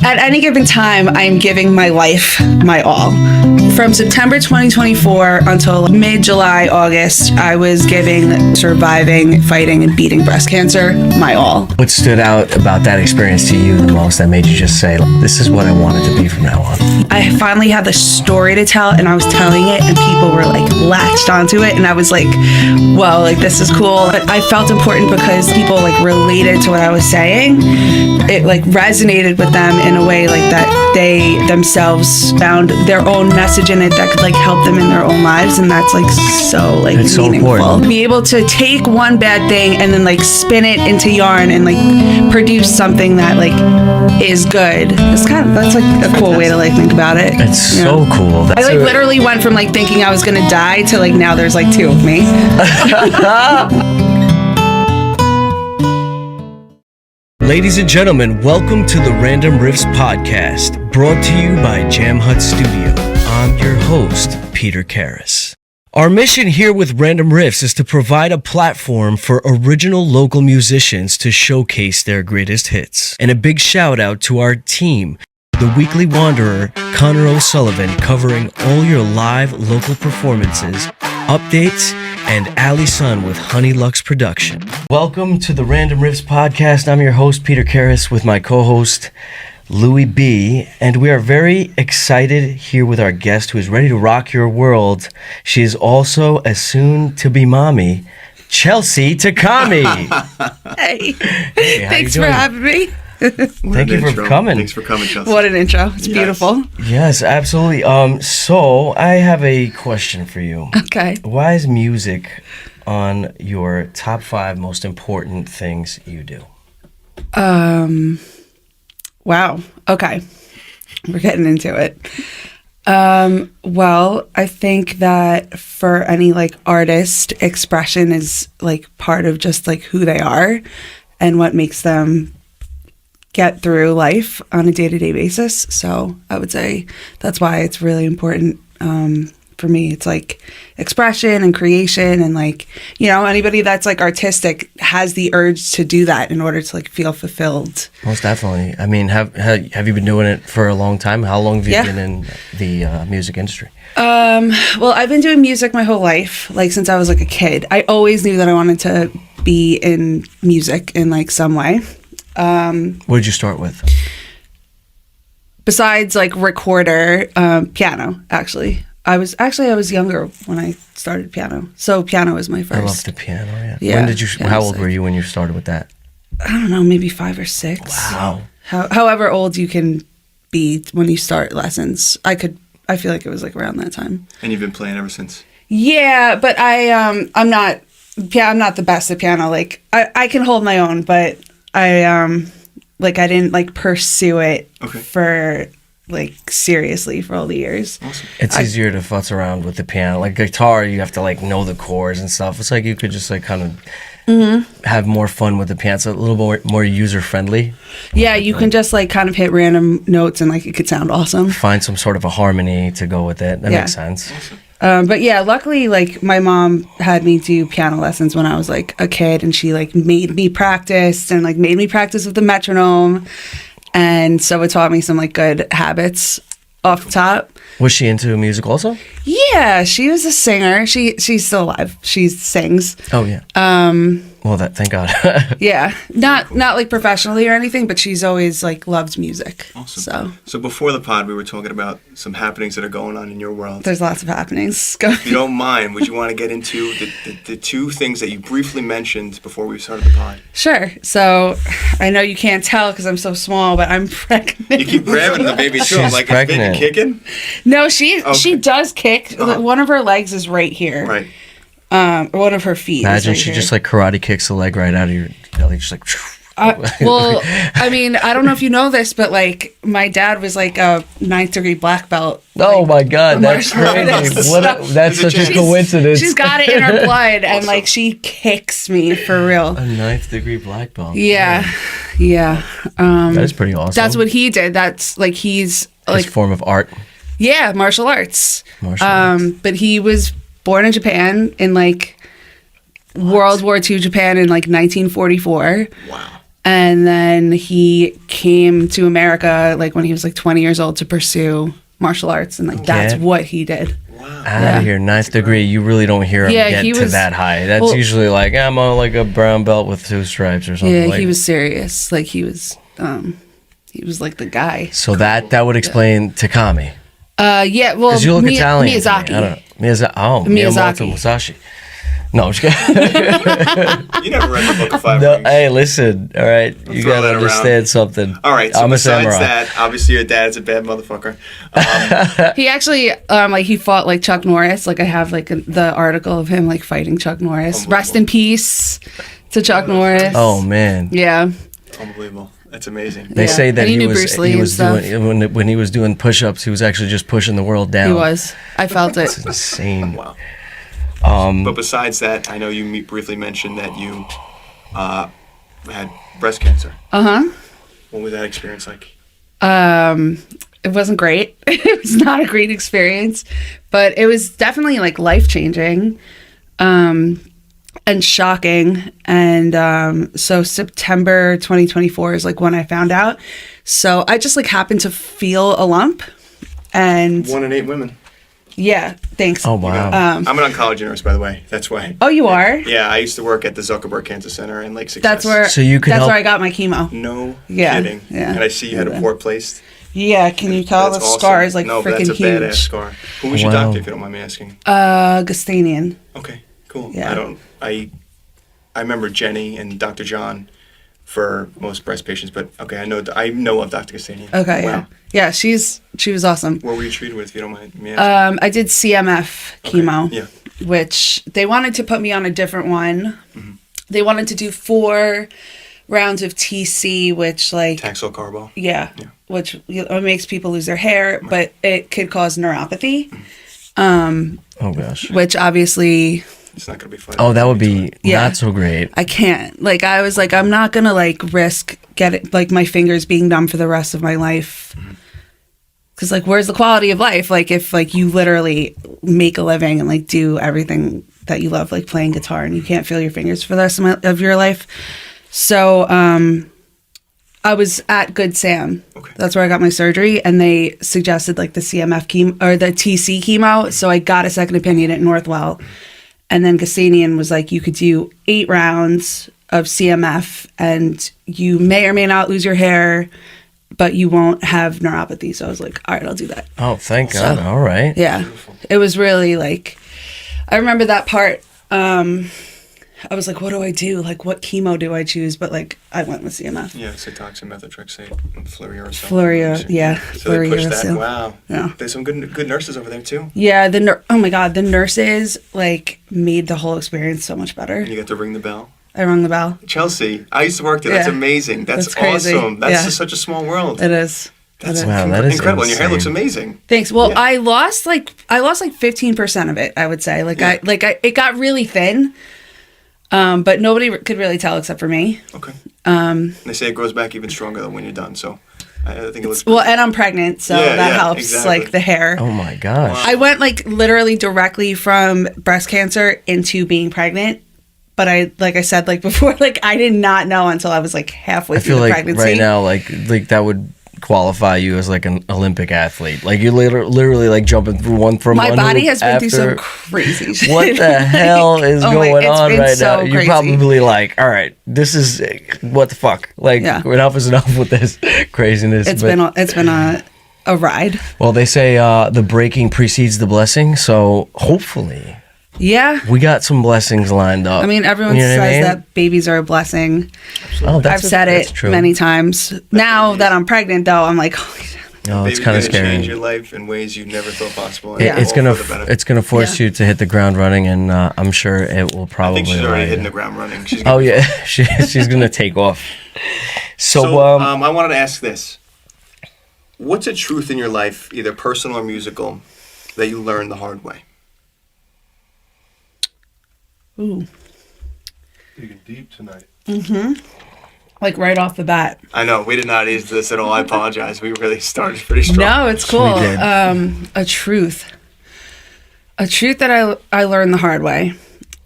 At any given time, I'm giving my life my all. From September 2024 until mid-July, August, I was giving surviving, fighting, and beating breast cancer my all. What stood out about that experience to you the most that made you just say, this is what I wanted to be from now on? I finally had the story to tell, and I was telling it, and people were like latched onto it, and I was like, well, like this is cool. But I felt important because people like related to what I was saying. It like resonated with them in a way like that they themselves found their own message in it that could like help them in their own lives, and that's like so like it's meaningful. So important. Be able to take one bad thing and then like spin it into yarn and like produce something that like is good. That's like a cool way to like think about it. It's so cool. I like literally went from like thinking I was gonna die to like now there's like two of me. Ladies and gentlemen, welcome to the Random Riffs podcast, brought to you by Jam Hut Studio. I'm your host, Peter Karras. Our mission here with Random Riffs is to provide a platform for original local musicians to showcase their greatest hits. And a big shout out to our team, The Weekly Wanderer, Connor O'Sullivan, covering all your live local performances, updates, and Ali Sun with Honey Lux Production. Welcome to the Random Riffs podcast. I'm your host, Peter Karras, with my co-host, Louis B. And we are very excited here with our guest who is ready to rock your world. She is also a soon-to-be mommy, Chelsea Takami. Hey, how thanks you for doing? having me. Thank you for coming. Thanks for coming, Chelsea. What an intro. It's beautiful. Yes, absolutely. So I have a question for you. Okay. Why is music on your top 5 most important things you do? Wow. Okay. We're getting into it. Well, I think that for any like artist, expression is like part of just like who they are and what makes them get through life on a day-to-day basis. So I would say that's why it's really important for me. It's like expression and creation, and like, you know, anybody that's like artistic has the urge to do that in order to like feel fulfilled. Most definitely. I mean, have you been doing it for a long time? How long have you been in the music industry? Well, I've been doing music my whole life, like since I was like a kid. I always knew that I wanted to be in music in like some way. What did you start with? Besides like recorder, piano, actually. I was younger when I started piano. So piano was my first. I love the piano, yeah. When did you, how old were you when you started with that? I don't know, maybe 5 or 6. Wow. However old you can be when you start lessons. I feel like it was like around that time. And you've been playing ever since? Yeah, but I'm not the best at piano. Like I can hold my own, but I didn't like pursue it for like seriously for all the years. Awesome. It's easier to futz around with the piano. Like guitar, you have to like know the chords and stuff. It's like you could just like kind of have more fun with the piano. It's a little more user friendly. Yeah, you can just like kind of hit random notes and like it could sound awesome. Find some sort of a harmony to go with it. That makes sense. Awesome. But yeah, luckily, like my mom had me do piano lessons when I was like a kid, and she like made me practice with the metronome, and so it taught me some like good habits off the top. Was she into music also? Yeah, she was a singer. She's still alive. She sings. Oh yeah. Well, thank God. Yeah, not like professionally or anything, but she's always like loved music. Awesome. So before the pod, we were talking about some happenings that are going on in your world. There's lots of happenings. If you don't mind, would you want to get into the 2 things that you briefly mentioned before we started the pod? Sure. So I know you can't tell because I'm so small, but I'm pregnant. You keep grabbing the baby too. I'm like, is baby kicking? No, she does kick. One of her legs is right here. Right. One of her feet. Imagine is right she here. just like karate kicks the leg right out of your belly, just like. Well, I mean, I don't know if you know this, but like my dad was like a 9th degree black belt. Oh like, my God, that's crazy! That's such a coincidence. She's got it in her blood, and like she kicks me for real. A 9th degree black belt. Yeah. That is pretty awesome. That's what he did. That's like he's like his form of art. Yeah, martial arts. But he was born in Japan in like World War II Japan in like 1944. Wow. And then he came to America like when he was like 20 years old to pursue martial arts, and like that's what he did. Out of here, ninth degree. You really don't hear him get to that high. That's usually like, I'm on like a brown belt with 2 stripes or something. Yeah, like. he was serious. Like he was like the guy. So that would explain Takami. Yeah, well, because you look Italian. Miyazaki. I don't know. Miyamoto Musashi. No, I'm just kidding. You never read the Book of Five No, Rings. hey, listen. All right, you gotta understand something. All right, so I'm besides a samurai. that, obviously your dad's a bad motherfucker. He actually, like, he fought like Chuck Norris. Like, I have like the article of him like fighting Chuck Norris. Rest in peace to Chuck Norris. Oh man. Yeah. Unbelievable. That's amazing. They say that And he he knew was Bruce Lee he and was stuff. doing when he was doing push-ups, he was actually just pushing the world down. He was. I felt it. It's insane. Wow. But besides that, I know you briefly mentioned that you had breast cancer. What was that experience like? It wasn't great. It was not a great experience, but it was definitely like life-changing. And shocking. And so September 2024 is like when I found out. So I just like happened to feel a lump. And 1 in 8 women. yeah, thanks. Oh wow. I'm an oncology nurse, by the way. That's why. Oh, you are? Yeah, I used to work at the Zuckerberg Cancer Center in Lake Success. That's where. So you could That's help- where I got my chemo. No Yeah, kidding. yeah. And I see you had a port placed. Yeah, can you tell That's the awesome. scar is like no, but freaking that's a badass huge? scar. Who was your Wow. doctor, if you don't mind me asking? Gustanian. Okay, cool. Yeah. I remember Jenny and Dr. John for most breast patients, but okay, I know of Dr. Gustanian. Okay, Wow. yeah. She was awesome. What were you treated with, if you don't mind me asking? I did CMF chemo, Yeah. which they wanted to put me on a different one. Mm-hmm. They wanted to do 4 rounds of TC, which like Taxol carbol. yeah, which makes people lose their hair, but it could cause neuropathy, Oh gosh. which obviously It's not going to be fun. Oh, that would be Yeah. not so great. I can't. Like I was like, I'm not gonna like risk like my fingers being numb for the rest of my life. Cause like, where's the quality of life? Like if like you literally make a living and like do everything that you love, like playing guitar, and you can't feel your fingers for the rest of your life. So I was at Good Sam. Okay. That's where I got my surgery, and they suggested like the CMF chemo or the TC chemo. So I got a second opinion at Northwell, and then Gustanian was like, you could do 8 rounds of CMF, and you may or may not lose your hair, but you won't have neuropathy. So I was like, all right, I'll do that. Oh, thank God. All right. Yeah, it was really like, I remember that part. I was like, what do I do? Like, what chemo do I choose? But like, I went with CMF. Yeah, Cytoxin, methotrexate, and fluorouracil. So they pushed that. fluorouracil. Wow. Yeah. There's some good nurses over there too. Yeah, oh my God, the nurses like made the whole experience so much better. And you got to ring the bell. I rung the bell. Chelsea, I used to work there. That's Yeah. amazing. That's crazy. awesome. That's Yeah. just such a small world. It is. That's Wow, that is incredible. And your hair looks insane. amazing. Thanks. Well, Yeah. I lost like 15% of it, I would say. Like Yeah. it got really thin. But nobody could really tell except for me. Okay. And they say it grows back even stronger than when you're done. So I think it looks Well, and I'm pregnant, so Yeah, that yeah, helps. exactly. Like the hair. Oh my gosh. I went like literally directly from breast cancer into being pregnant. But like I said, like before, like I did not know until I was like halfway I through feel the like pregnancy. right now, like that would qualify you as like an Olympic athlete. Like you're literally like jumping through one from My one body hoop has been through some after- crazy shit. What the hell is Oh my- going it's on been right so now? You're crazy. probably like, all right, this is what the fuck. Like Yeah. enough is enough with this craziness. It's But- been a ride. well, they say the breaking precedes the blessing, so hopefully Yeah. we got some blessings lined up. I mean, everyone You know says what I mean? that babies are a blessing. Oh, I've said that's it true. many times. Now that I'm pregnant, though, I'm like, holy shit. No, it's Baby's kind of gonna scary. change your life in ways you never thought possible. Yeah. It's all gonna for the better. it's gonna force Yeah. you to hit the ground running, and I'm sure it will I probably. think she's already like- hitting the ground running. She's Oh yeah, she's gonna take off. So, I wanted to ask this: what's a truth in your life, either personal or musical, that you learned the hard way? Ooh. Digging deep tonight. Like right off the bat. I know we did not ease this at all. I apologize. We really started pretty strong. No, it's cool. We did. A truth that I learned the hard way.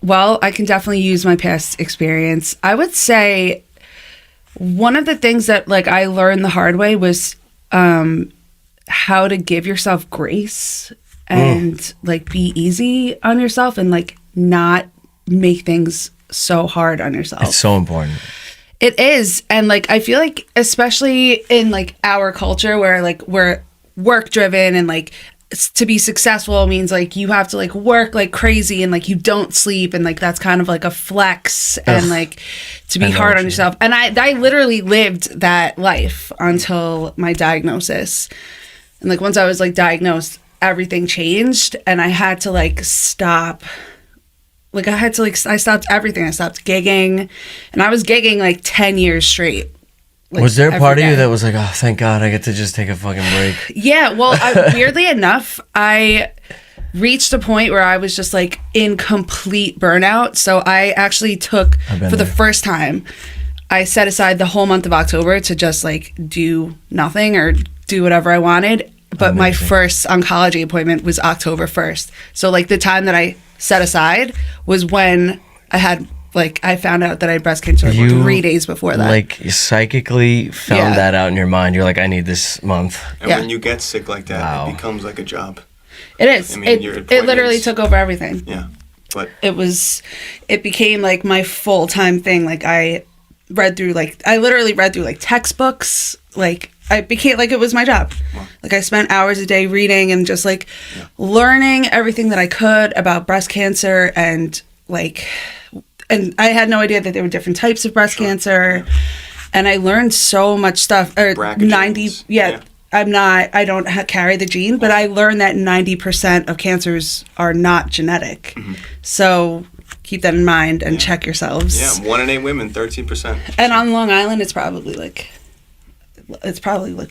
Well, I can definitely use my past experience. I would say one of the things that like I learned the hard way was how to give yourself grace and like be easy on yourself and like not make things so hard on yourself. It's so important. It is. And like I feel like especially in like our culture where like we're work driven and like to be successful means like you have to like work like crazy and like you don't sleep and like that's kind of like a flex and like to be hard on yourself. And I literally lived that life until my diagnosis. And like once I was like diagnosed, everything changed and I had to like stop. Like I stopped everything. I stopped gigging and I was gigging like 10 years straight. Like, was there a part of you that was like, oh, thank God I get to just take a fucking break? Yeah, well, weirdly enough, I reached a point where I was just like in complete burnout. So I actually took, for the first time, I set aside the whole month of October to just like do nothing or do whatever I wanted. But my first oncology appointment was October 1st. So like the time that I set aside was when I found out that I had breast cancer 3 days before that. Like you psychically found that out in your mind. You're like, I need this month. And when you get sick like that, it becomes like a job. It is. I mean, it literally took over everything. Yeah. But it became like my full-time thing. Like I literally read through like textbooks. Like I became like it was my job. Wow. Like I spent hours a day reading and just like learning everything that I could about breast cancer and I had no idea that there were different types of breast cancer. Yeah. And I learned so much stuff. I don't carry the gene, but I learned that 90% of cancers are not genetic. Mm-hmm. So keep that in mind and check yourselves. Yeah, 1 in 8 women, 13%. And on Long Island, it's probably like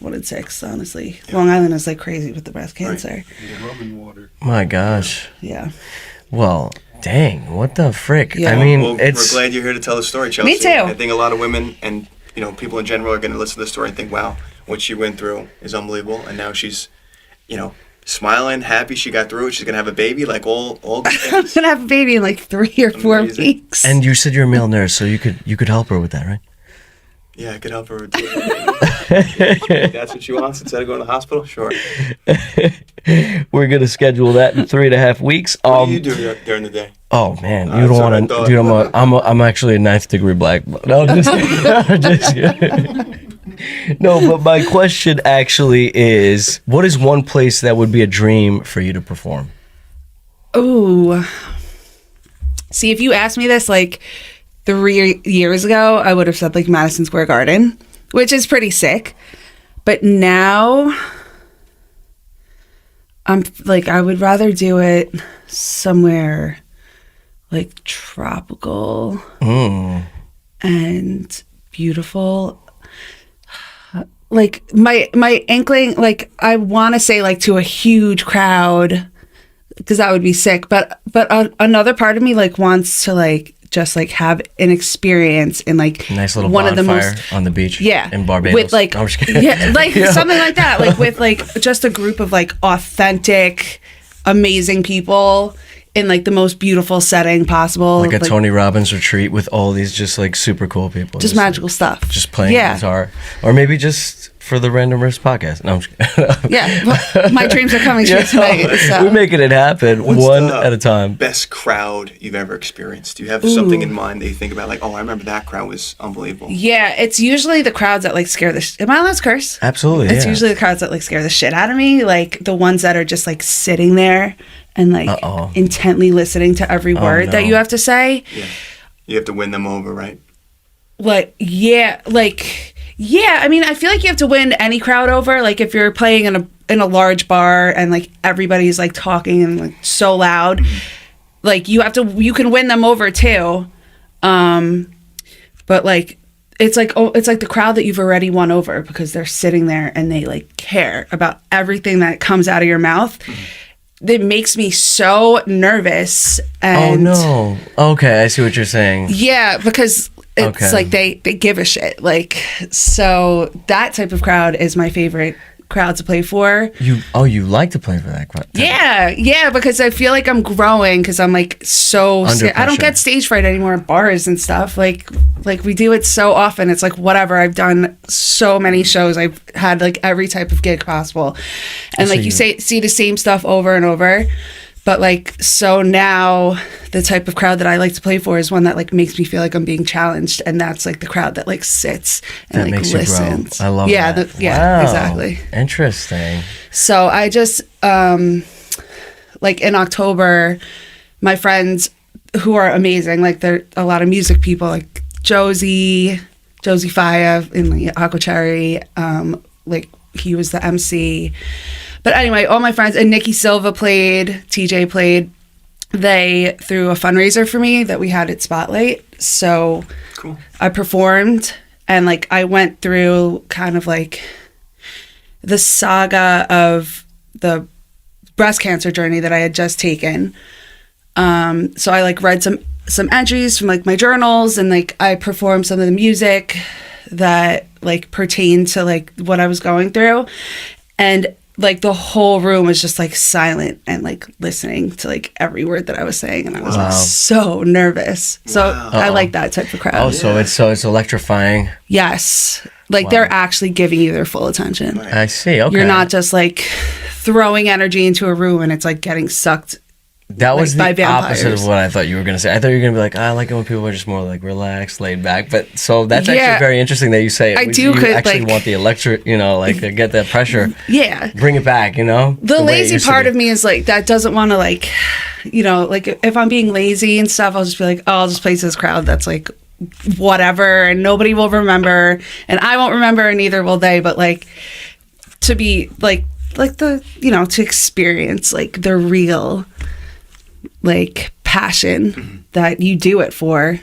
1 in 6, honestly. Yeah. Long Island is like crazy with the breast cancer. Right. Yeah, rum and water. My gosh. Yeah. Well, dang, what the frick? Yeah. I mean, we're glad you're here to tell the story, Chelsea. Me too. I think a lot of women and people in general are going to listen to the story and think, wow, what she went through is unbelievable. And now she's, smiling, happy she got through it. She's going to have a baby, like all good things. I'm going to have a baby in like 3 or 4 weeks. And you said you're a male nurse, so you could help her with that, right? Yeah, I could help her with that. That's what she wants instead of going to the hospital? Sure. We're going to schedule that in 3.5 weeks. What do you do during the day? Oh, man. You don't want to... Dude, I'm actually a 9th degree black belt. No, just kidding. No, but my question actually is, what is one place that would be a dream for you to perform? Ooh. See, if you asked me this like 3 years ago, I would have said like Madison Square Garden, which is pretty sick. But now, I'm like, I would rather do it somewhere like tropical and beautiful. Like my inkling, like I want to say like to a huge crowd because that would be sick. But another part of me like wants to like just like have an experience in like nice little one of the bonfire most on the beach, in Barbados, with like something like that, like with like just a group of like authentic, amazing people in like the most beautiful setting possible, like a Tony Robbins retreat with all these just like super cool people, just magical stuff, just playing guitar, or maybe just for the Random Riffs podcast. No, I'm just kidding. Yeah, my dreams are coming true tonight. So. We're making it happen. What's one at a time. Best crowd you've ever experienced? Do you have something in mind that you think about, like, oh, I remember that crowd was unbelievable? Yeah, it's usually the crowds that like scare the. Am I allowed to curse? Absolutely. It's usually the crowds that like scare the shit out of me, like the ones that are just like sitting there and like intently listening to every word that you have to say. Yeah, you have to win them over, right? Yeah, I mean, I feel like you have to win any crowd over. Like if you're playing in a large bar and like everybody's like talking and like so loud, like you can win them over too. But like it's like the crowd that you've already won over because they're sitting there and they like care about everything that comes out of your mouth. It makes me so nervous. And oh no. Okay, I see what you're saying. Yeah, because it's like they give a shit. Like, so that type of crowd is my favorite crowd to play for. You like to play for that crowd? Yeah, because I feel like I'm growing because I'm like I don't get stage fright anymore at bars and stuff. Like we do it so often. It's like whatever. I've done so many shows. I've had like every type of gig possible, and like you see the same stuff over and over. But like, so now the type of crowd that I like to play for is one that like makes me feel like I'm being challenged, and that's like the crowd that like sits and that like makes listens. You grow. I love that. Wow. Exactly. Interesting. So I just like in October, my friends who are amazing, like they're a lot of music people, like Josie Faya in the Aqua Cherry, like he was the MC. But anyway, all my friends, and Nikki Silva played, TJ played, they threw a fundraiser for me that we had at Spotlight. So cool. I performed, and like I went through kind of like the saga of the breast cancer journey that I had just taken. So I like read some entries from like my journals, and like I performed some of the music that like pertained to like what I was going through. And like the whole room was just like silent and like listening to like every word that I was saying, and I was like so nervous. So I like that type of crowd. Oh, so it's electrifying. Yes, like they're actually giving you their full attention. I see. Okay, you're not just like throwing energy into a room and it's like getting sucked. That was the opposite of what I thought you were going to say. I thought you were going to be like, I like it when people are just more like relaxed, laid back. But so that's actually very interesting that you say it. You actually want the electric, like get that pressure. Yeah. Bring it back, The lazy part of me is like, that doesn't want to like, like if I'm being lazy and stuff, I'll just be like, oh, I'll just play to this crowd that's like whatever, and nobody will remember, and I won't remember, and neither will they. But like to be like the, to experience like the real like passion that you do it for,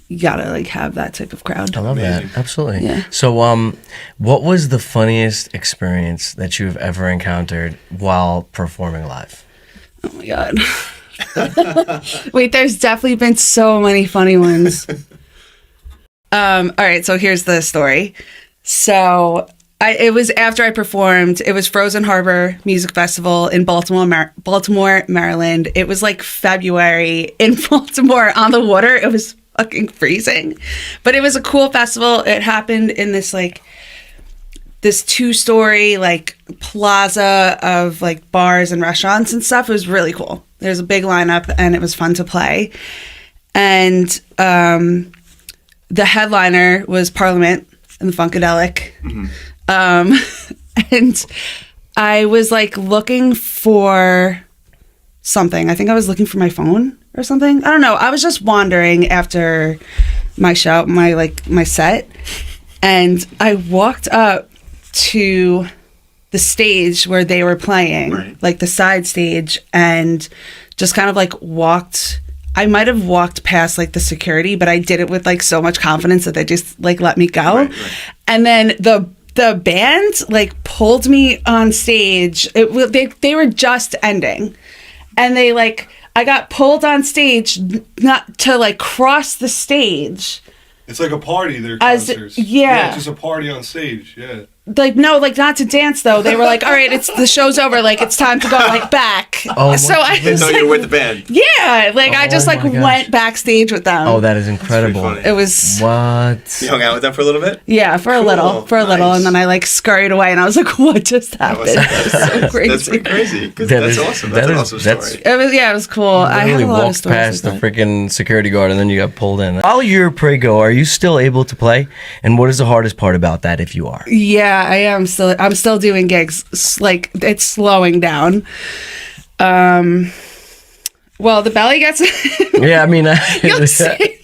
you gotta like have that type of crowd. I love that. Absolutely. Yeah. So what was the funniest experience that you've ever encountered while performing live? Oh my god. Wait, there's definitely been so many funny ones. All right, so here's the story. So it was after I performed. It was Frozen Harbor Music Festival in Baltimore, Maryland. It was like February in Baltimore on the water. It was fucking freezing, but it was a cool festival. It happened in this like this 2-story like plaza of like bars and restaurants and stuff. It was really cool. There's a big lineup, and it was fun to play. And the headliner was Parliament and the Funkadelic. Mm-hmm. And I was like looking for something. I think I was looking for my phone or something. I don't know. I was just wandering after my show, my set, and I walked up to the stage where they were playing, like the side stage, and just kind of like walked. I might have walked past like the security, but I did it with like so much confidence that they just like let me go. Right. And then the band like pulled me on stage. They were just ending, and I got pulled on stage, not to like cross the stage. It's like a party. Their concerts. Yeah, it's just a party on stage. Yeah. Like no, like not to dance though. They were like, all right, the show's over. Like it's time to go like back. So I was like, you were with the band. Yeah, like I just like went backstage with them. Oh, that is incredible. It was what? You hung out with them for a little bit. Yeah, for a little, and then I like scurried away, and I was like, what just happened? That was so crazy. That's pretty crazy. That's awesome. That's an awesome story. It was cool. I had a lot of stories. Past the freaking security guard, and then you got pulled in. While you're prego, are you still able to play? And what is the hardest part about that, if you are? Yeah, I am still. I'm still doing gigs. Like it's slowing down. Well, the belly gets. Yeah, I mean,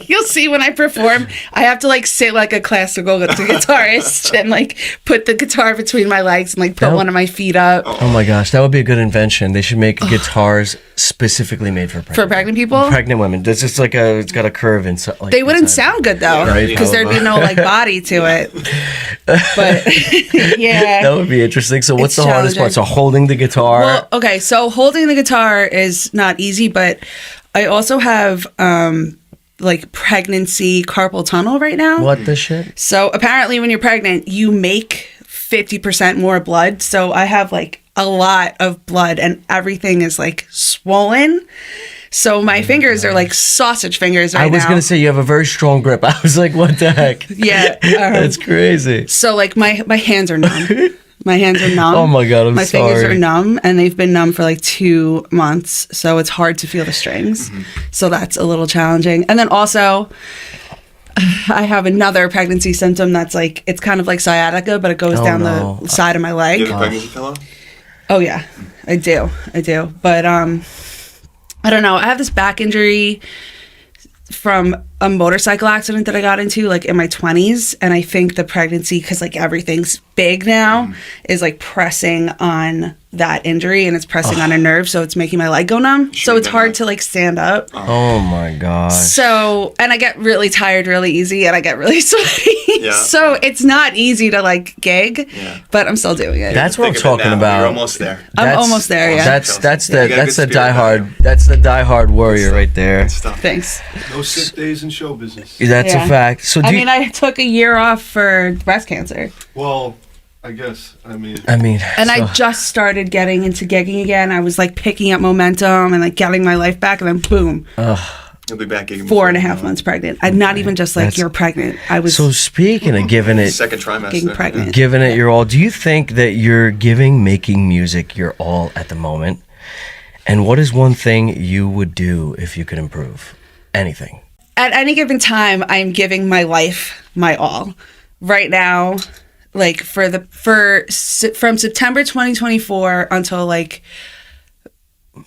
you'll see when I perform. I have to like sit like a classical guitarist and like put the guitar between my legs and like put one of my feet up. Oh my gosh, that would be a good invention. They should make guitars specifically made for pregnant people, pregnant women. It's just like it's got a curve inside. Like, they wouldn't sound good though, because there'd be no like body to it. But yeah, that would be interesting. So what's the hardest part? So holding the guitar. Well, okay, so holding the guitar is not easy, but I also have like pregnancy carpal tunnel right now. What the shit? So apparently when you're pregnant, you make 50% more blood. So I have like a lot of blood and everything is like swollen. So my fingers are like sausage fingers right now. I was going to say you have a very strong grip. I was like, what the heck? Yeah. That's crazy. So like my hands are numb. My hands are numb. Oh my God, I'm my sorry. fingers are numb, and they've been numb for like 2 months. So it's hard to feel the strings. So that's a little challenging. And then also, I have another pregnancy symptom that's like, it's kind of like sciatica, but it goes down the side of my leg. You have a pregnancy pillow? Oh yeah, I do. But I don't know. I have this back injury from a motorcycle accident that I got into like in my 20s, and I think the pregnancy, because like everything's big now, is like pressing on that injury, and it's pressing on a nerve, so it's making my leg go numb. So it's hard to like stand up. Oh my gosh. So, and I get really tired really easy, and I get really sweaty. Yeah. So it's not easy to like gig, but I'm still doing it. That's what I'm Think of it talking now. about. You're almost there. I'm almost there, yeah. That's You got a good the spirit diehard warrior right there. Good stuff. Thanks. No sick days in show business. That's Yeah. a fact. So I mean, I took a year off for breast cancer. Well, I guess. I mean, And I just started getting into gigging again. I was like picking up momentum and like getting my life back, and then boom, You'll be back gigging 4.5 months pregnant. I'm not even just like, you're pregnant. I was So speaking of giving it second trimester. getting pregnant. giving it your all, do you think that you're making music your all at the moment? And what is one thing you would do if you could improve? Anything. At any given time, I'm giving my life my all. Right now, like from September 2024 until like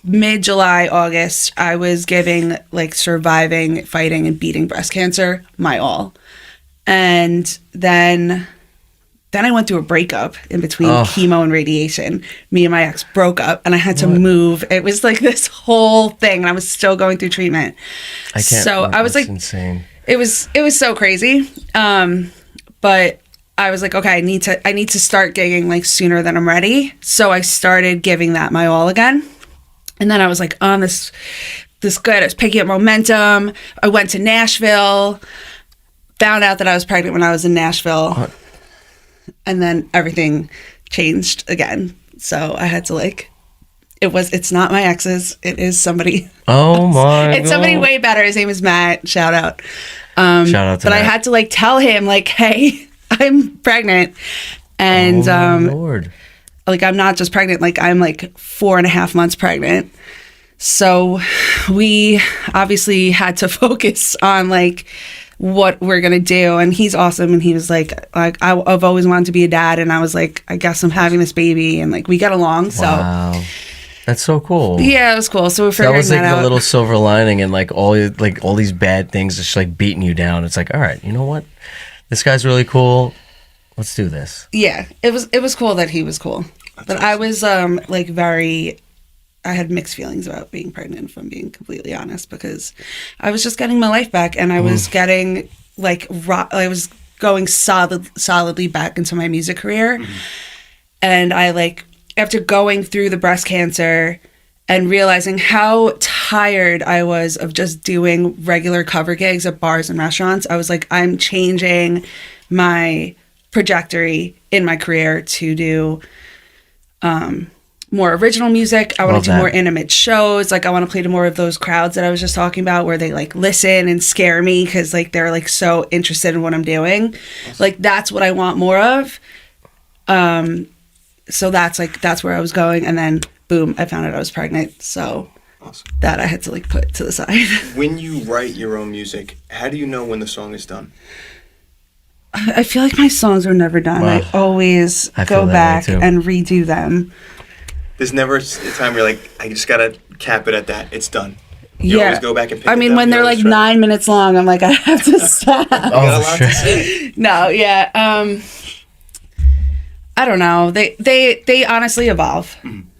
mid-July, August, I was giving like surviving, fighting, and beating breast cancer my all. And then I went through a breakup in between chemo and radiation. Me and my ex broke up, and I had to move. It was like this whole thing, and I was still going through treatment. I can't. So I was that's like, insane. It was so crazy. But I was like, okay, I need to start gigging like sooner than I'm ready. So I started giving that my all again. And then I was like on this good. I was picking up momentum. I went to Nashville, found out that I was pregnant when I was in Nashville. And then everything changed again. So I had to like, it's not my ex's. It is somebody. Oh my It's somebody way better. His name is Matt. Shout out. Shout out to But Matt. I had to like tell him like, hey, I'm pregnant. And Lord. like, I'm not just pregnant, like I'm like 4.5 months pregnant. So we obviously had to focus on like what we're gonna do. And he's awesome. And he was like I've always wanted to be a dad, and I was like, I guess I'm having this baby, and like we get along. So Wow. That's so cool. yeah, it was cool. So we're That figuring was like out. the little silver lining, and like all these bad things just like beating you down. It's like, all right, you know what? This guy's really cool. Let's do this. Yeah, it was cool that he was cool. But I was like I had mixed feelings about being pregnant, if I'm being completely honest, because I was just getting my life back, and I was getting like I was going solidly back into my music career. And I like, after going through the breast cancer and realizing how tired I was of just doing regular cover gigs at bars and restaurants, I was like, I'm changing my trajectory in my career to do more original music. I want to do more intimate shows. Like I want to play to more of those crowds that I was just talking about, where they like listen and scare me because like they're like so interested in what I'm doing. Like that's what I want more of. So that's where I was going, and then boom, I found out I was pregnant. So Awesome. that I had to like put to the side. When you write your own music, how do you know when the song is done? I feel like my songs are never done. Wow. I always I feel go that way, back too. and redo them. There's never a time where you're like, I just gotta cap it at that. It's done. You Yeah. always go back and pick I it mean, up. when You they're like always try. 9 minutes long, I'm like, I have to stop. You got a lot sure. to say. No, yeah. I don't know. They honestly evolve.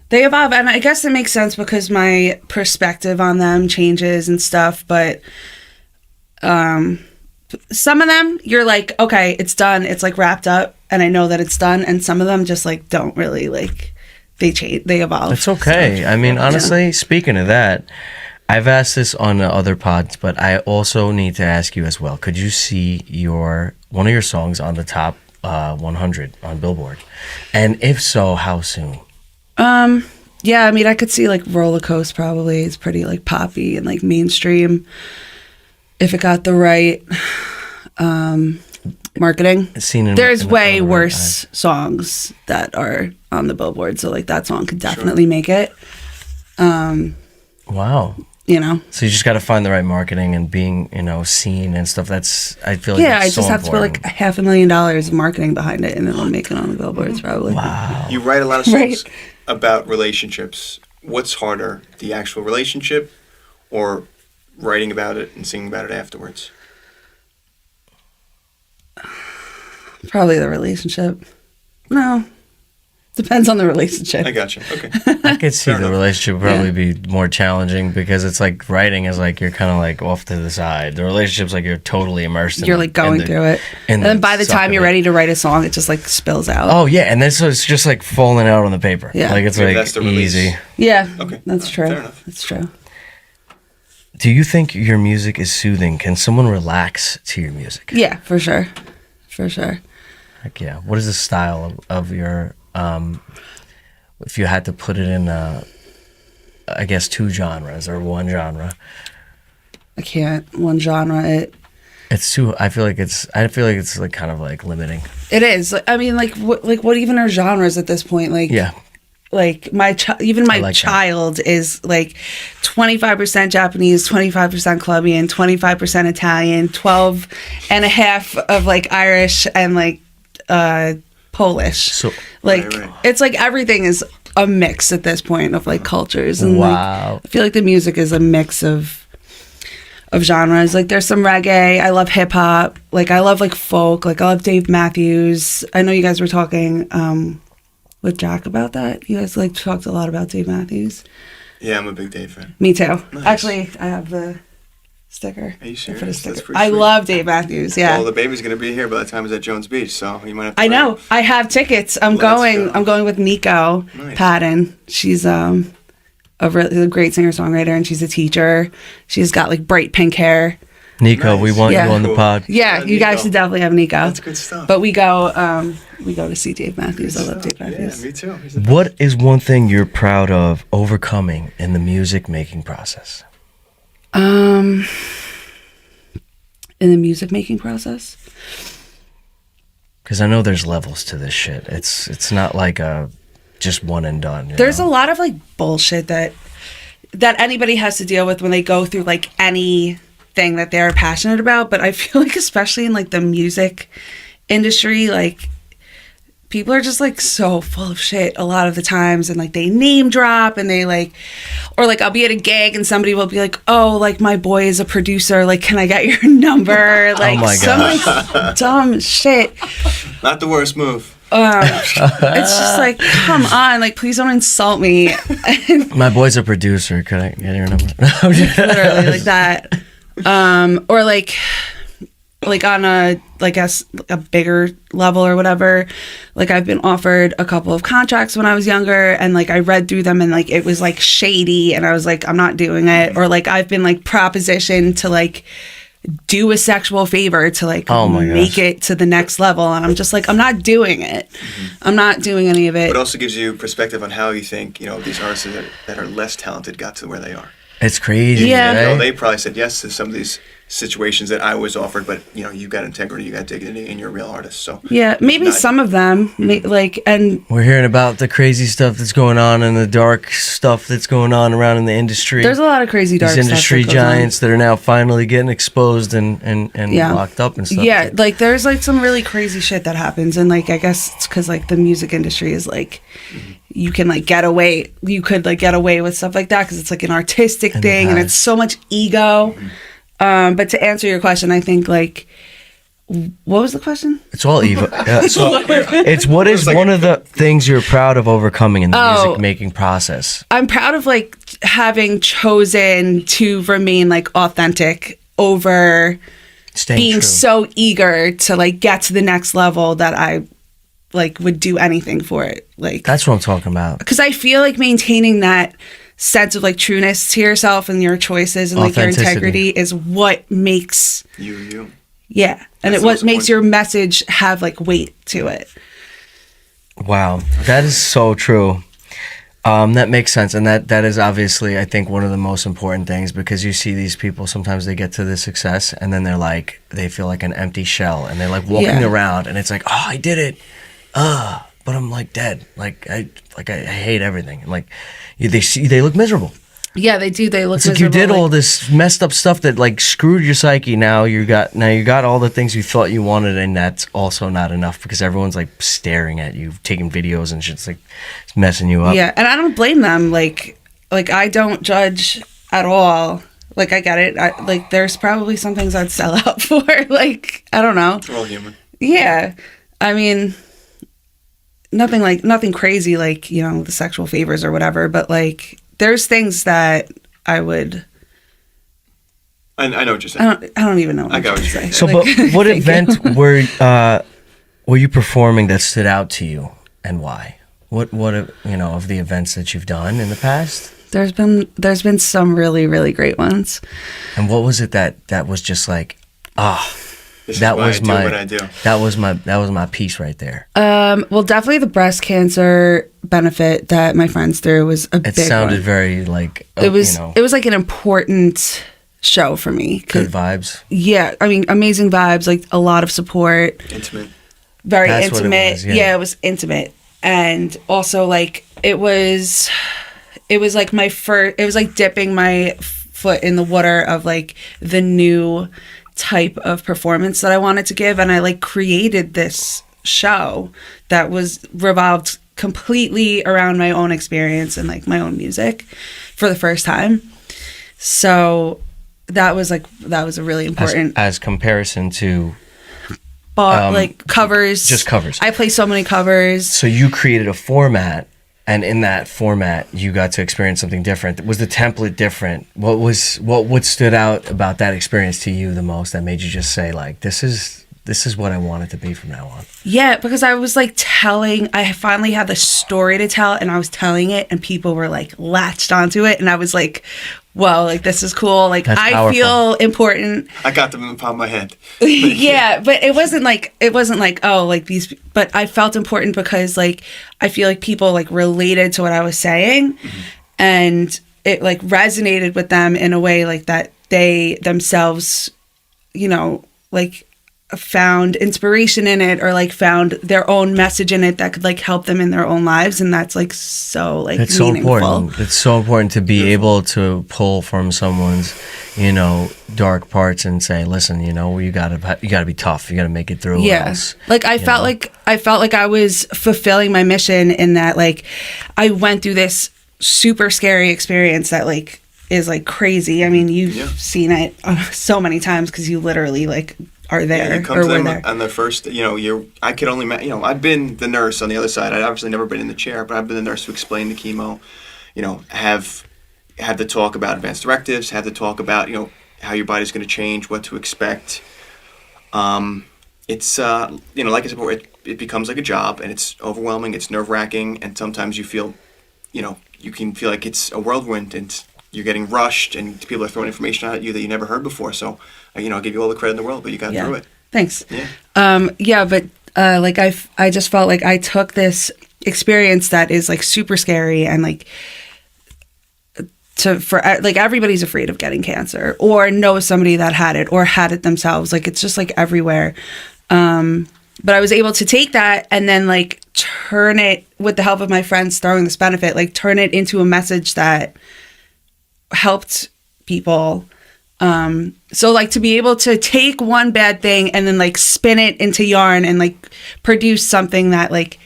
They evolve, and I guess it makes sense because my perspective on them changes and stuff. But some of them, you're like, okay, it's done. It's like wrapped up, and I know that it's done. And some of them just like don't really like. They change. They evolve. It's okay. I mean, honestly, speaking of that, I've asked this on other pods, but I also need to ask you as well. Could you see one of your songs on the top 100 on Billboard? And if so, how soon? Yeah, I mean, I could see like Roller Coaster probably. It's pretty like poppy and like mainstream. If it got the right marketing. There's way worse songs that are on the Billboard, so like that song could definitely make it. Wow. You know? So you just got to find the right marketing and being, seen and stuff. That's, I feel like yeah, I it's just so have important. to put like $500,000 of marketing behind it, and then it'll make it on the Billboards probably. Wow. You write a lot of songs about relationships. What's harder, the actual relationship or writing about it and singing about it afterwards? Probably the relationship. No. Depends on the relationship. I gotcha. Okay. I could see Fair the enough. relationship would probably be more challenging because it's like writing is like you're kind of like off to the side. The relationship's like you're totally immersed in You're like going through it. And then by the time you're ready to write a song, it just like spills out. Oh, yeah. And then so it's just like falling out on the paper. Yeah. Like it's Maybe like that's the release. easy. Yeah. Okay. That's true. Fair enough. That's true. Do you think your music is soothing? Can someone relax to your music? Yeah, for sure. For sure. Like, yeah. What is the style of your, if you had to put it in, I guess, 2 genres or 1 genre? I can't. One genre. It's too, I feel like it's like kind of like limiting. It is. I mean, like what even are genres at this point? Like, Yeah. Like my like child is like 25% Japanese, 25% Colombian, 25% Italian, 12 and a half of like Irish and like Polish. So like Right. it's like everything is a mix at this point of like cultures, and Wow. like I feel like the music is a mix of genres. Like there's some reggae. I love hip hop. Like I love like folk. Like I love Dave Matthews. I know you guys were talking with Jack about that. You guys like talked a lot about Dave Matthews. Yeah, I'm a big Dave fan. Me too. Nice. Actually, I have the sticker. Are you I put a serious? sticker. That's pretty I sweet. love Dave Matthews. Yeah. Well, the baby's gonna be here by the time it's at Jones Beach, so you might have to. I know. I have tickets. I'm Let's going. go. I'm going with Nico Nice. Patton. She's a great singer-songwriter, and she's a teacher. She's got like bright pink hair. Nico, Nice. we want Yeah. you on the Cool. pod. Yeah, you guys Nico. should definitely have Nico. That's good stuff. But we go to see Dave Matthews. I love Dave Yeah, Matthews. me too. He's the What is one thing you're proud of overcoming in the music making process? In the music making process. Because I know there's levels to this shit. It's not like a just one and done. There's a lot of like bullshit that anybody has to deal with when they go through like anything that they're passionate about, but I feel like especially in like the music industry, like people are just like so full of shit a lot of the times, and like they name drop, and they like, or like I'll be at a gig and somebody will be like, oh, like my boy is a producer, like can I get your number? Like my some like, dumb shit. Not the worst move. It's just like, come on, like please don't insult me. My boy's a producer. Could I get your number? Literally like that. Or like on a bigger level or whatever, like I've been offered a couple of contracts when I was younger, and like I read through them and like it was like shady, and I was like, I'm not doing it. Or like I've been like propositioned to like do a sexual favor to like Oh my make gosh. it to the next level, and I'm just like, I'm not doing it. I'm not doing any of it. But it also gives you perspective on how you think, these artists that are less talented got to where they are. It's crazy. Yeah. right? They probably said yes to some of these situations that I was offered, but you got integrity, you got dignity, and you're a real artist. So Yeah, maybe Not- some of them like, and We're hearing about the crazy stuff that's going on and the dark stuff that's going on around in the industry. there's a lot of crazy dark These stuff industry that goes on. giants that are now finally getting exposed and Yeah. locked up and stuff. Yeah, like there's like some really crazy shit that happens, and like I guess it's because like the music industry is like you could like get away with stuff like that because it's like an artistic And it thing, and has. it's so much ego. But to answer your question, I think like, what was the question? It's all evil. Yeah, so it's what is one of the things you're proud of overcoming in the music making process? I'm proud of like having chosen to remain like authentic over Staying being true. so eager to like get to the next level that I like would do anything for it. Like That's what I'm talking about. because I feel like maintaining that sense of like trueness to yourself and your choices and like your Authenticity. integrity is what makes you. Yeah. And That's it what the most makes your important. message have like weight to it. Wow, that is so true. That makes sense, and that is obviously, I think, one of the most important things, because you see these people, sometimes they get to the success and then they feel like an empty shell, and they're like walking Yeah. around, and it's like, oh, I did it, but I'm like dead, I hate everything, and like they look miserable. Yeah, they do. They look It's like you miserable, did all this messed up stuff that like screwed your psyche. Now you got all the things you thought you wanted, and that's also not enough because everyone's like staring at you, taking videos and shit's like it's messing you up. Yeah, and I don't blame them. Like I don't judge at all. Like I get it. Like there's probably some things I'd sell out for. Like I don't know. We're all human. Yeah, I mean, nothing crazy like the sexual favors or whatever. But like there's things that I would. I know what you're saying. I don't even know. What I I'm got what trying you're to say. So, Like, but what thank event you. were you performing that stood out to you, and why? What of the events that you've done in the past? There's been some really, really great ones. And what was it that was just like, This that is why was I do my what I do. that was my piece right there. Well, definitely the breast cancer benefit that my friends threw was a It big sounded one. very like It was like an important show for me. good vibes. Yeah, I mean, amazing vibes, like a lot of support, Intimate. very That's what it intimate. was, yeah. It was intimate, and also like it was like my first. It was like dipping my foot in the water of like the new type of performance that I wanted to give, and I like created this show that was revolved completely around my own experience and like my own music for the first time. So that was a really important As comparison to like covers. just covers. I play so many covers. So you created a format, and in that format, you got to experience something different. Was the template different? What stood out about that experience to you the most that made you just say like, this is what I want it to be from now on? Yeah, because I was like I finally had the story to tell, and I was telling it, and people were like latched onto it, and I was like, whoa, like this is cool. Like That's I powerful. feel important. I got them in the palm of my hand. Yeah, but it wasn't like oh, like these, but I felt important because like I feel like people like related to what I was saying, and it like resonated with them in a way like that they themselves, like found inspiration in it, or like found their own message in it that could like help them in their own lives, and that's like so like It's so meaningful. important. It's so important to be able to pull from someone's, dark parts and say, listen, you gotta be tough. You gotta make it through. or Yeah, else, like I felt like I was fulfilling my mission in that like I went through this super scary experience that like is like crazy. I mean, you've seen it so many times because you literally like are there You come or to were them there. on the first, I could only, I've been the nurse on the other side. I'd obviously never been in the chair, but I've been the nurse who explained the chemo, have the talk about advanced directives, have the talk about, how your body's going to change, what to expect. It's, like I said before, it becomes like a job, and it's overwhelming, it's nerve-wracking, and sometimes you feel, you can feel like it's a whirlwind, and you're getting rushed, and people are throwing information at you that you never heard before. So, I'll give you all the credit in the world, but you got through it. Thanks. Yeah. But like I just felt like I took this experience that is like super scary, and like like everybody's afraid of getting cancer or knows somebody that had it or had it themselves. Like it's just like everywhere. But I was able to take that and then like turn it, with the help of my friends throwing this benefit, like turn it into a message that helped people. So like to be able to take one bad thing and then like spin it into yarn and like produce something that like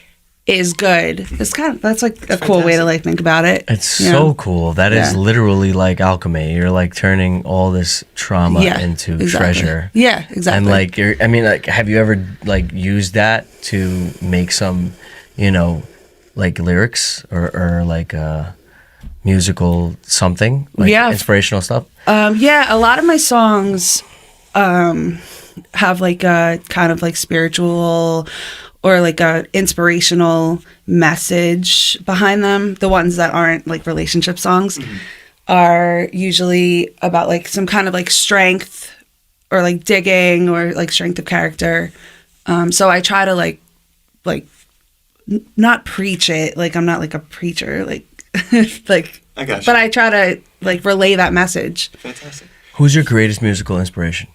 is good. That's like a cool way to like think about it. It's so cool. That is Yeah. literally like alchemy. You're like turning all this trauma into exactly. treasure. Yeah, exactly. And like have you ever like used that to make some, like lyrics or like musical something, like inspirational stuff? A lot of my songs have like a kind of like spiritual or like a inspirational message behind them. The ones that aren't like relationship songs are usually about like some kind of like strength or like digging or like strength of character. So I try to like not preach it. Like I'm not like a preacher, like like. I got you. But I try to like relay that message. Fantastic. Who's your greatest musical inspiration?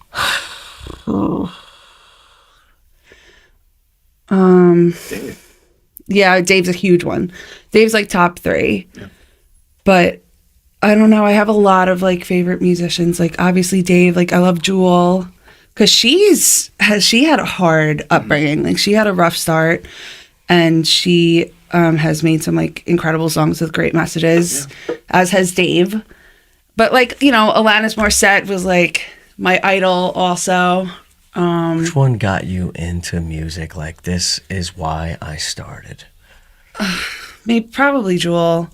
Dave. Yeah, Dave's a huge one. Dave's like top 3. Yeah. But I don't know. I have a lot of like favorite musicians. Like obviously Dave. Like I love Jewel because she had a hard upbringing. Like she had a rough start, and she has made some like incredible songs with great messages. Yeah. As has Dave. But like Alanis Morissette was like my idol also. Which one got you into music? Like, this is why I started. Maybe probably Jewel.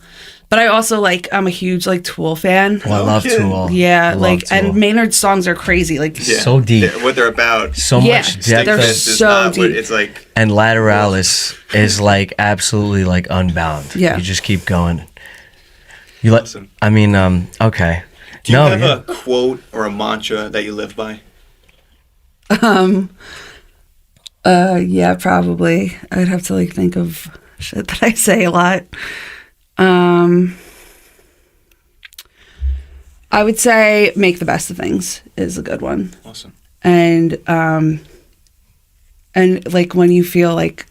But I also like, I'm a huge like Tool fan. Oh, I love Tool. Yeah, Tool. And Maynard's songs are crazy. Like so deep. What they're about. So much depth. They're so deep. It's like, and Lateralis is like absolutely like unbound. Yeah. You just keep going. You awesome. I mean, okay. Do you have a quote or a mantra that you live by? Yeah, probably. I'd have to like think of shit that I say a lot. I would say make the best of things is a good one. Awesome. And like when you feel like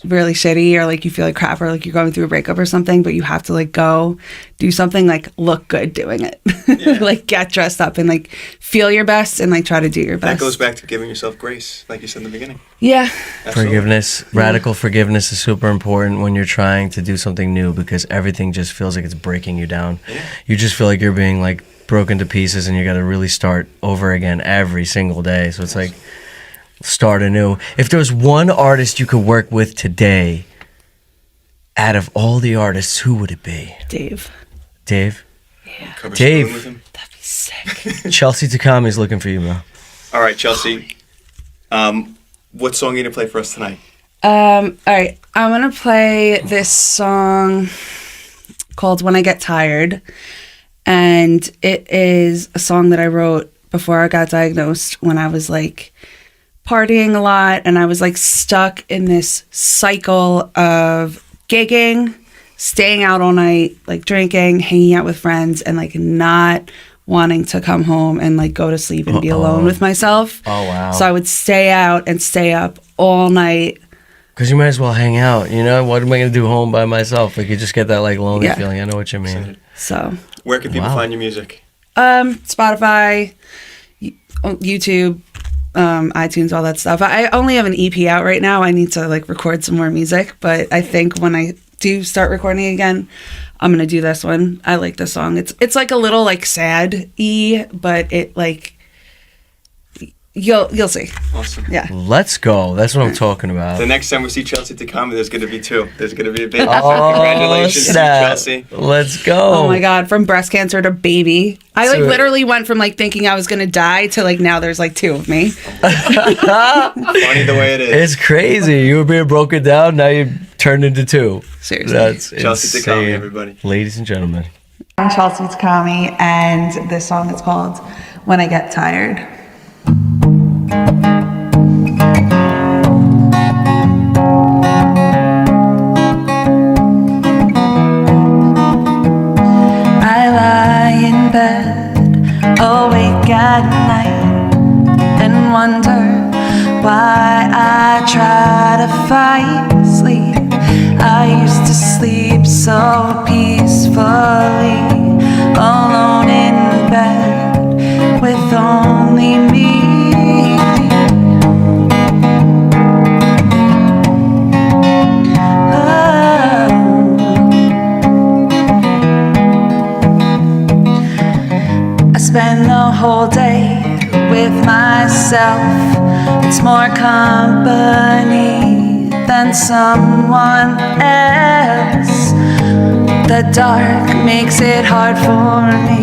really shitty or like you feel like crap or like you're going through a breakup or something, but you have to like go do something, like look good doing it. Yeah. Like get dressed up and like feel your best and like try to do your best. That goes back to giving yourself grace, like you said in the beginning. Yeah. Absolutely. Forgiveness, radical forgiveness is super important when you're trying to do something new, because everything just feels like it's breaking you down. Yeah. You just feel like you're being like broken to pieces and you got to really start over again every single day. So it's like, start anew. If there was one artist you could work with today, out of all the artists, who would it be? Dave. Dave? Yeah. Cover Dave. with him? That'd be sick. Chelsea Takami is looking for you, bro. All right, Chelsea. What song are you going to play for us tonight? All right. I'm going to play this song called When I Get Tired. And it is a song that I wrote before I got diagnosed, when I was like partying a lot and I was like stuck in this cycle of gigging, staying out all night, like drinking, hanging out with friends, and like not wanting to come home and like go to sleep and be alone with myself. Oh, wow. So I would stay out and stay up all night. Because you might as well hang out, you know? What am I going to do home by myself? Like, you just get that like lonely feeling. I know what you mean. So where can people find your music? Spotify, YouTube, iTunes, all that stuff. I only have an EP out right now. I need to like record some more music, but I think when I do start recording again, I'm gonna do this one. I like this song. It's like a little like sad-y, but it like you'll see. Awesome. Yeah. Let's go. That's what I'm talking about. The next time we see Chelsea Takami, there's going to be 2. There's going to be a baby. Oh, Congratulations, snap. Chelsea. Let's go. Oh my God, from breast cancer to baby. I like literally went from like thinking I was gonna die to like now there's like 2 of me. Funny the way it is. It's crazy. You were being broken down, now you turned into 2. Seriously. That's Chelsea insane. Takami, everybody. Ladies and gentlemen. I'm Chelsea Takami, and this song is called When I Get Tired. I lie in bed, awake at night, and wonder why I try to fight sleep. I used to sleep so peacefully, alone in bed with only me. Spend the whole day with myself. It's more company than someone else. The dark makes it hard for me,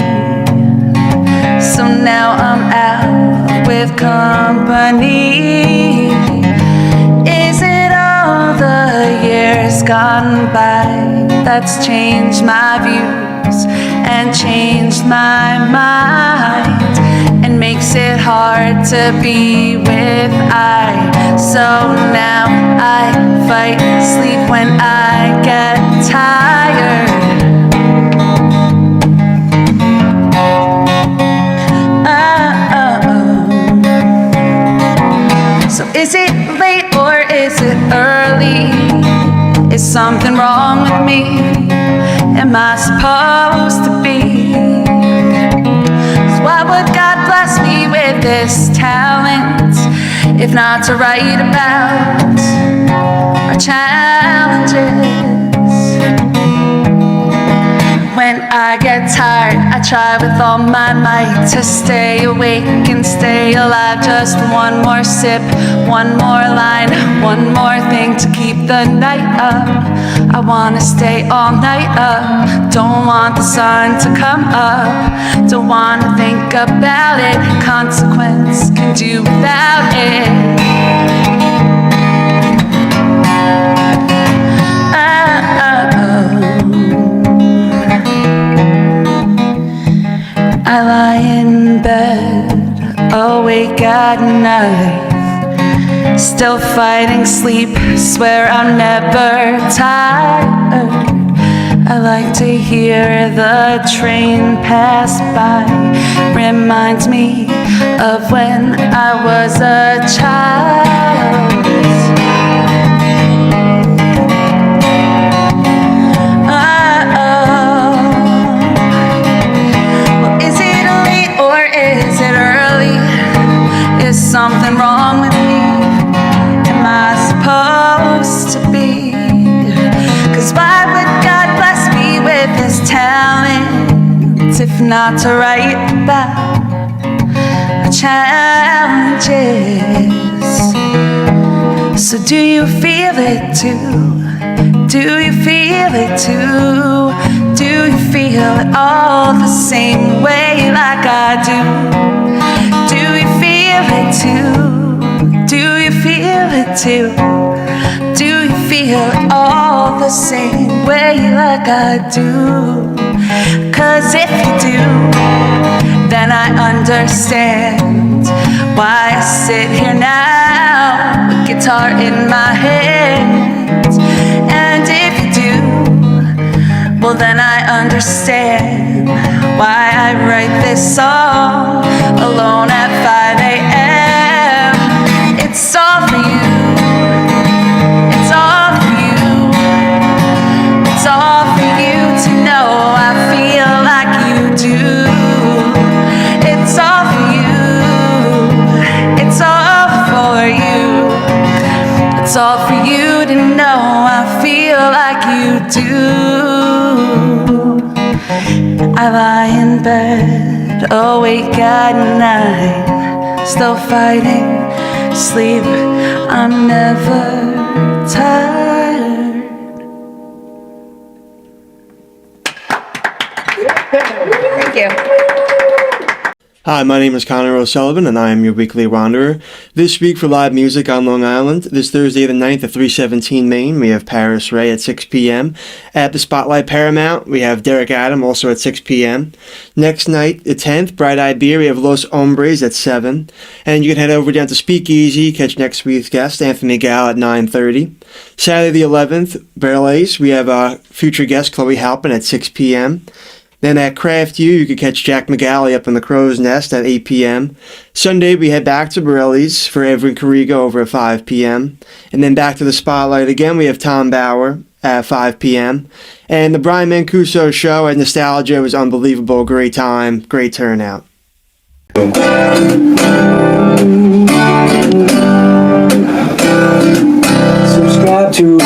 so now I'm out with company. Is it all the years gone by that's changed my views and changed my mind and made makes it hard to be with so now I fight sleep when I get tired. So is it late or is it early? Is something wrong with me? Am I supposed to be? 'Cause why would God bless me with this talent if not to write about our challenges? When I get tired, I try with all my might to stay awake and stay alive. Just one more sip, one more line, one more thing to keep the night up. I wanna stay all night up. Don't want the sun to come up. Don't wanna think about it. Consequence, can do without it. I lie in bed, awake at night, still fighting sleep, swear I'm never tired. I like to hear the train pass by, reminds me of when I was a child. Is something wrong with me? Am I supposed to be? 'Cause why would God bless me with this talent if not to write about our challenges? So do you feel it too? Do you feel it too? Do you feel it all the same way like I do? Do you feel it too? Do you feel it too? Do you feel it all the same way like I do? 'Cause if you do, then I understand why I sit here now with guitar in my hand. And if you do, well then I understand why I write this song alone at 5 a.m. It's all for you. It's all for you. It's all for you to know I feel like you do. It's all for you. It's all for you. It's all for you to know I feel like you do. I lie in bed, awake at night, still fighting sleep. I'm never tired. Thank you. Hi, my name is Connor O'Sullivan, and I am your weekly wanderer. This week for live music on Long Island, this Thursday the 9th at 317 Main, we have Paris Ray at 6 p.m. At the Spotlight Paramount, we have Derek Adam, also at 6 p.m. Next night, the 10th, Bright Eyed Beer, we have Los Hombres at 7. And you can head over down to Speakeasy, catch next week's guest, Anthony Gal, at 9:30. Saturday the 11th, Berlays, we have future guest Chloe Halpin at 6 p.m. Then at Craft you can catch Jack McGalley up in the Crow's Nest at 8 p.m. Sunday, we head back to Borelli's for Evan Carrigo over at 5 p.m. And then back to the Spotlight again, we have Tom Bauer at 5 p.m. And the Brian Mancuso show at Nostalgia was unbelievable. Great time, great turnout. Subscribe to